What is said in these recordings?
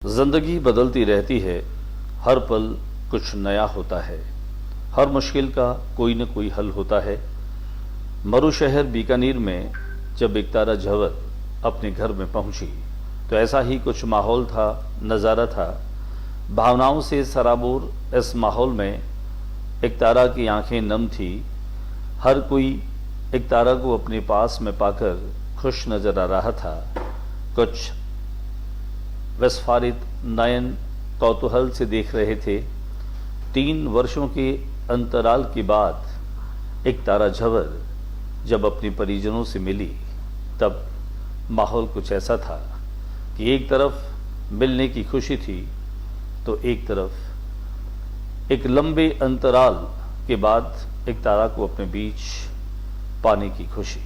जिंदगी बदलती रहती है, हर पल कुछ नया होता है, हर मुश्किल का कोई न कोई हल होता है। मरु शहर बीकानेर में जब एकतारा झंवर अपने घर में पहुंची तो ऐसा ही कुछ माहौल था, नज़ारा था। भावनाओं से सराबोर इस माहौल में एकतारा की आंखें नम थी। हर कोई एकतारा को अपने पास में पाकर खुश नजर आ रहा था। कुछ विस्फारित नयन कौतूहल से देख रहे थे। 3 वर्षों के अंतराल के बाद एकतारा झंवर जब अपने परिजनों से मिली तब माहौल कुछ ऐसा था कि एक तरफ मिलने की खुशी थी तो एक तरफ एक लंबे अंतराल के बाद एकतारा को अपने बीच पाने की खुशी।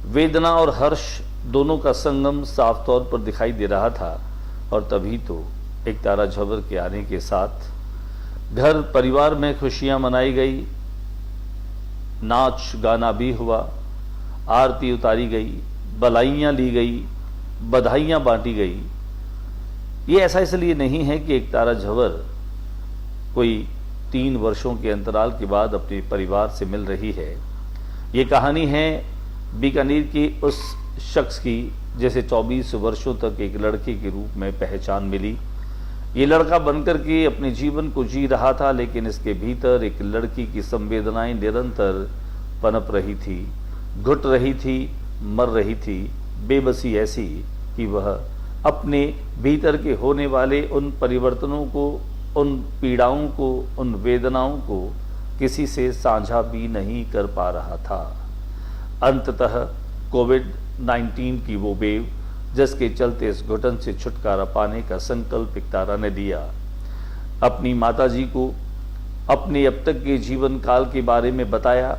वेदना और हर्ष दोनों का संगम साफ तौर पर दिखाई दे रहा था। और तभी तो एकतारा झंवर के आने के साथ घर परिवार में खुशियां मनाई गई, नाच गाना भी हुआ, आरती उतारी गई, बधाइयां ली गई, बधाइयां बांटी गई। ये ऐसा इसलिए नहीं है कि एकतारा झंवर कोई 3 वर्षों के अंतराल के बाद अपने परिवार से मिल रही है। ये कहानी है बीकानेर के उस शख्स की जैसे 24 वर्षों तक एक लड़के के रूप में पहचान मिली। ये लड़का बनकर के अपने जीवन को जी रहा था, लेकिन इसके भीतर एक लड़की की संवेदनाएं निरंतर पनप रही थी, घुट रही थी, मर रही थी। बेबसी ऐसी कि वह अपने भीतर के होने वाले उन परिवर्तनों को, उन पीड़ाओं को, उन वेदनाओं को किसी से साझा भी नहीं कर पा रहा था। अंततः कोविड-19 की वो वेव जिसके चलते इस घुटन से छुटकारा पाने का संकल्प एकतारा ने दिया। अपनी माताजी को अपने अब तक के जीवन काल के बारे में बताया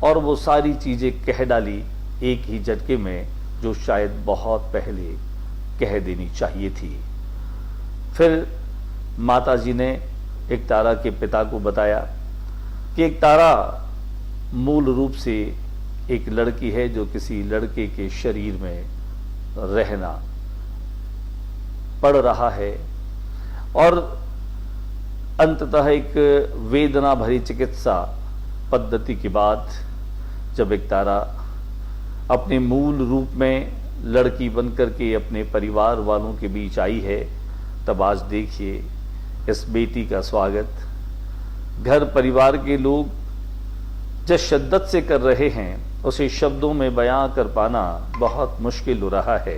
और वो सारी चीजें कह डाली एक ही झटके में, जो शायद बहुत पहले कह देनी चाहिए थी। फिर माताजी ने एकतारा के पिता को बताया कि एकतारा मूल रूप से एक लड़की है जो किसी लड़के के शरीर में रहना पड़ रहा है। और अंततः एक वेदना भरी चिकित्सा पद्धति के बाद जब एकतारा अपने मूल रूप में लड़की बनकर के अपने परिवार वालों के बीच आई है, तब आज देखिए इस बेटी का स्वागत घर परिवार के लोग जिस शिद्दत से कर रहे हैं उसे शब्दों में बयां कर पाना बहुत मुश्किल हो रहा है।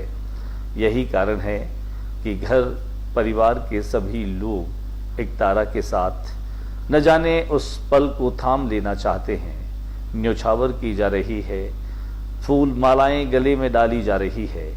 यही कारण है कि घर परिवार के सभी लोग एकतारा के साथ न जाने उस पल को थाम लेना चाहते हैं। न्योछावर की जा रही है, फूल मालाएं गले में डाली जा रही है।